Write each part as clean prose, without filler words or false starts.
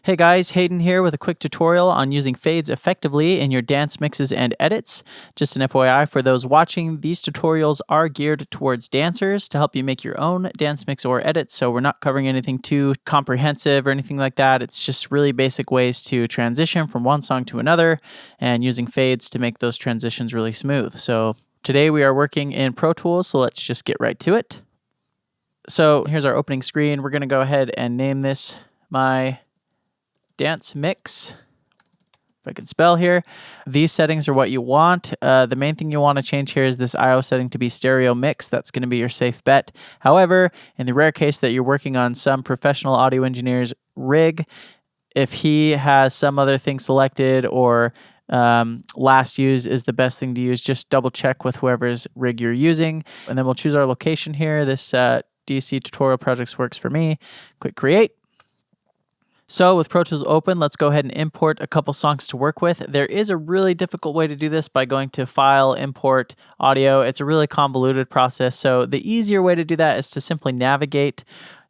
Hey guys, Hayden here with a quick tutorial on using fades effectively in your dance mixes and edits. Just an FYI for those watching, these tutorials are geared towards dancers to help you make your own dance mix or edit, so we're not covering anything too comprehensive or anything like that. It's just really basic ways to transition from one song to another and using fades to make those transitions really smooth. So today we are working in Pro Tools, so let's just get right to it. So here's our opening screen. We're going to go ahead and name this my dance mix, if I can spell here. These settings are what you want. The main thing you want to change here is this IO setting to be stereo mix. That's going to be your safe bet. However, in the rare case that you're working on some professional audio engineer's rig, if he has some other thing selected or last use is the best thing to use, just double check with whoever's rig you're using. And then we'll choose our location here. This DC tutorial projects works for me. Click create. So with Pro Tools open, let's go ahead and import a couple songs to work with. There is a really difficult way to do this by going to File, Import, Audio. It's a really convoluted process. So the easier way to do that is to simply navigate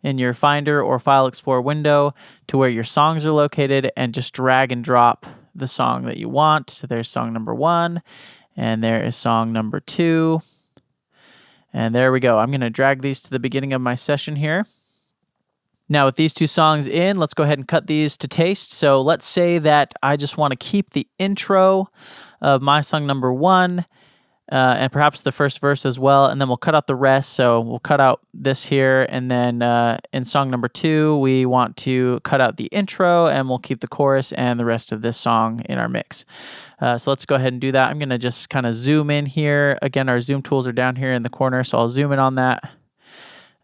in your Finder or File Explorer window to where your songs are located and just drag and drop the song that you want. So there's song number 1, and there is song number 2. And there we go. I'm going to drag these to the beginning of my session here. Now with these two songs in, let's go ahead and cut these to taste. So let's say that I just want to keep the intro of my song number 1 and perhaps the first verse as well, and then we'll cut out the rest. So we'll cut out this here, and then in song number 2, we want to cut out the intro, and we'll keep the chorus and the rest of this song in our mix. So let's go ahead and do that. I'm going to just kind of zoom in here. Again, our zoom tools are down here in the corner, so I'll zoom in on that.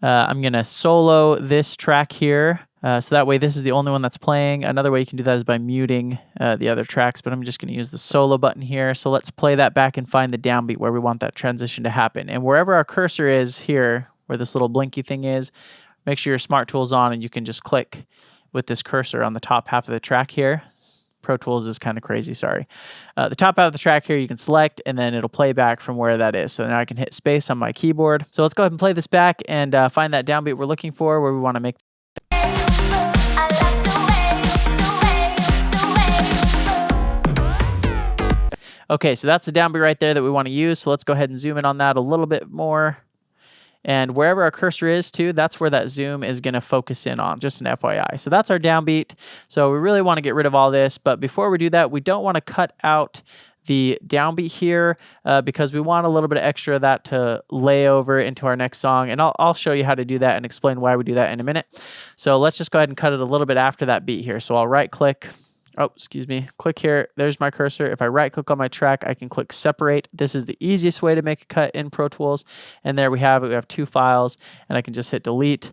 I'm going to solo this track here, so that way this is the only one that's playing. Another way you can do that is by muting the other tracks, but I'm just going to use the solo button here. So let's play that back and find the downbeat where we want that transition to happen. And wherever our cursor is here, where this little blinky thing is, make sure your Smart Tool's on and you can just click with this cursor on the top half of the track here. Pro Tools is kind of crazy, sorry. The top half of the track here you can select, and then it'll play back from where that is. So now I can hit space on my keyboard. So let's go ahead and play this back and find that downbeat we're looking for where we want to make. Okay, so that's the downbeat right there that we want to use. So let's go ahead and zoom in on that a little bit more. And wherever our cursor is too, that's where that zoom is going to focus in on, just an FYI. So that's our downbeat. So we really want to get rid of all this. But before we do that, we don't want to cut out the downbeat here because we want a little bit of extra of that to lay over into our next song. And I'll show you how to do that and explain why we do that in a minute. So let's just go ahead and cut it a little bit after that beat here. So I'll right click. Oh, excuse me. Click here. There's my cursor. If I right click on my track, I can click separate. This is the easiest way to make a cut in Pro Tools. And there we have it. We have 2 files, and I can just hit delete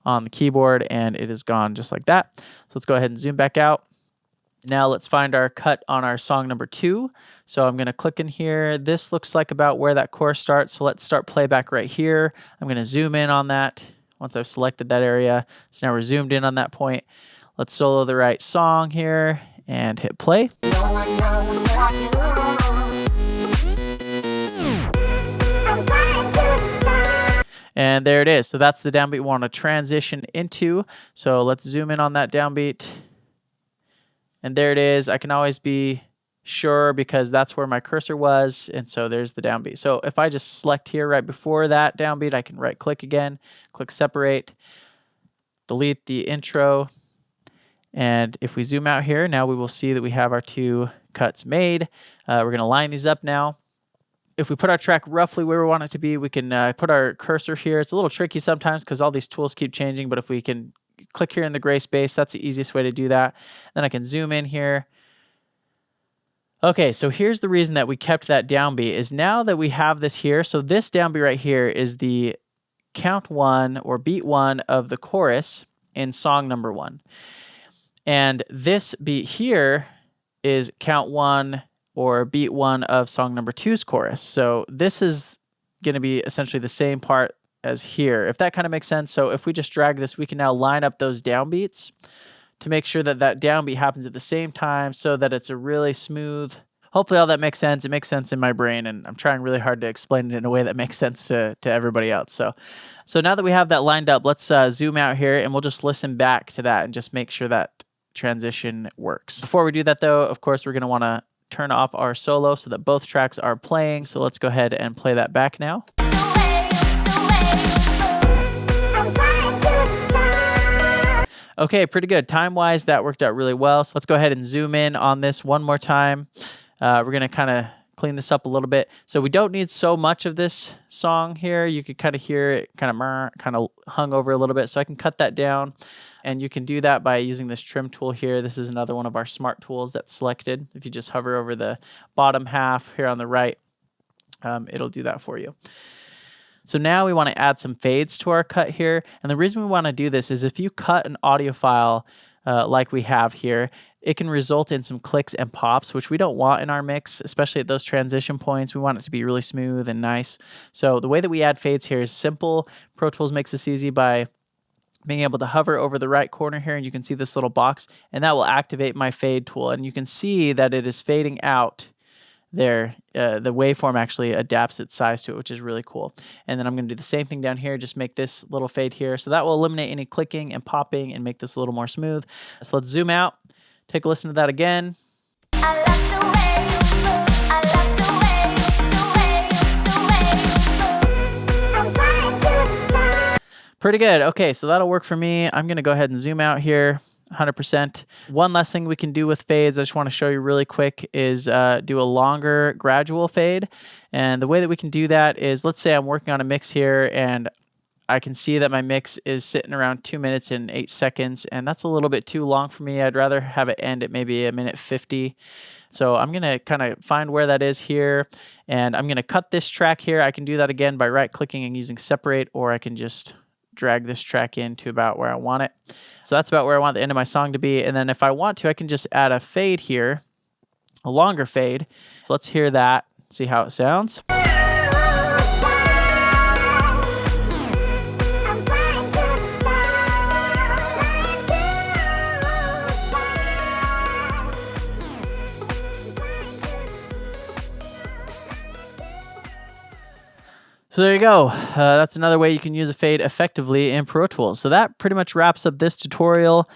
on the keyboard and it is gone just like that. So let's go ahead and zoom back out. Now let's find our cut on our song number 2. So I'm going to click in here. This looks like about where that chorus starts. So let's start playback right here. I'm going to zoom in on that once I've selected that area. So now we're zoomed in on that point. Let's solo the right song here and hit play. And there it is. So that's the downbeat we want to transition into. So let's zoom in on that downbeat. And there it is. I can always be sure because that's where my cursor was. And so there's the downbeat. So if I just select here right before that downbeat, I can right click again, click separate, delete the intro. And if we zoom out here, now we will see that we have our 2 cuts made. We're going to line these up now. If we put our track roughly where we want it to be, we can put our cursor here. It's a little tricky sometimes because all these tools keep changing, but if we can click here in the gray space, that's the easiest way to do that. Then I can zoom in here. Okay, so here's the reason that we kept that downbeat is now that we have this here, so this downbeat right here is the count 1 or beat 1 of the chorus in song number 1. And this beat here is count 1 or beat 1 of song number 2's chorus. So this is going to be essentially the same part as here, if that kind of makes sense. So if we just drag this, we can now line up those downbeats to make sure that that downbeat happens at the same time so that it's a really smooth hopefully all that makes sense. It makes sense in my brain, and I'm trying really hard to explain it in a way that makes sense to everybody else. So now that we have that lined up, let's zoom out here and we'll just listen back to that and just make sure that transition works. Before we do that though, of course, we're going to want to turn off our solo so that both tracks are playing. So let's go ahead and play that back now. Okay, pretty good. Time-wise, that worked out really well. So let's go ahead and zoom in on this one more time. We're going to kind of clean this up a little bit. So we don't need so much of this song here. You could kind of hear it kind of hung over a little bit. So I can cut that down. And you can do that by using this trim tool here. This is another one of our smart tools that's selected. If you just hover over the bottom half here on the right, it'll do that for you. So now we want to add some fades to our cut here. And the reason we want to do this is if you cut an audio file like we have here, it can result in some clicks and pops, which we don't want in our mix, especially at those transition points. We want it to be really smooth and nice. So the way that we add fades here is simple. Pro Tools makes this easy by being able to hover over the right corner here, and you can see this little box, and that will activate my fade tool. And you can see that it is fading out there. The waveform actually adapts its size to it, which is really cool. And then I'm going to do the same thing down here, just make this little fade here. So that will eliminate any clicking and popping and make this a little more smooth. So let's zoom out, take a listen to that again. Pretty good. Okay, so that'll work for me. I'm going to go ahead and zoom out here 100%. One last thing we can do with fades, I just want to show you really quick, is do a longer gradual fade. And the way that we can do that is, let's say I'm working on a mix here and I can see that my mix is sitting around 2 minutes and 8 seconds, and that's a little bit too long for me. I'd rather have it end at maybe 1:50. So I'm going to kind of find where that is here, and I'm going to cut this track here. I can do that again by right-clicking and using separate, or I can just drag this track in to about where I want it. So that's about where I want the end of my song to be. And then if I want to, I can just add a fade here, a longer fade. So let's hear that, see how it sounds. So there you go. That's another way you can use a fade effectively in Pro Tools. So that pretty much wraps up this tutorial.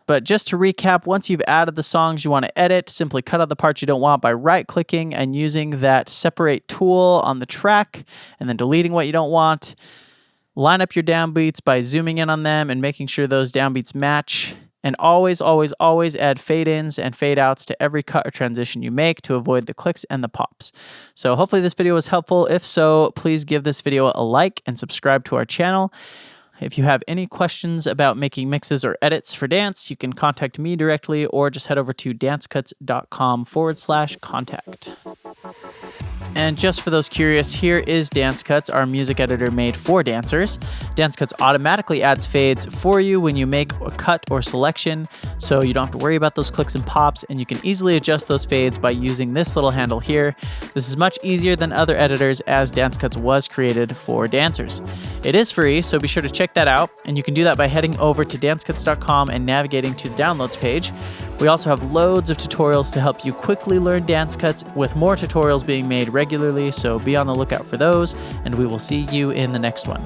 But just to recap, once you've added the songs you want to edit, simply cut out the parts you don't want by right-clicking and using that separate tool on the track, and then deleting what you don't want. Line up your downbeats by zooming in on them and making sure those downbeats match. And always, always, always add fade-ins and fade-outs to every cut or transition you make to avoid the clicks and the pops. So hopefully this video was helpful. If so, please give this video a like and subscribe to our channel. If you have any questions about making mixes or edits for dance, you can contact me directly or just head over to dancecuts.com/contact. And just for those curious, here is Dance Cuts, our music editor made for dancers. Dance Cuts automatically adds fades for you when you make a cut or selection, so you don't have to worry about those clicks and pops, and you can easily adjust those fades by using this little handle here. This is much easier than other editors, as Dance Cuts was created for dancers. It is free, so be sure to check that out, and you can do that by heading over to dancecuts.com and navigating to the downloads page. We also have loads of tutorials to help you quickly learn dance cuts, with more tutorials being made regularly, so be on the lookout for those, and we will see you in the next one.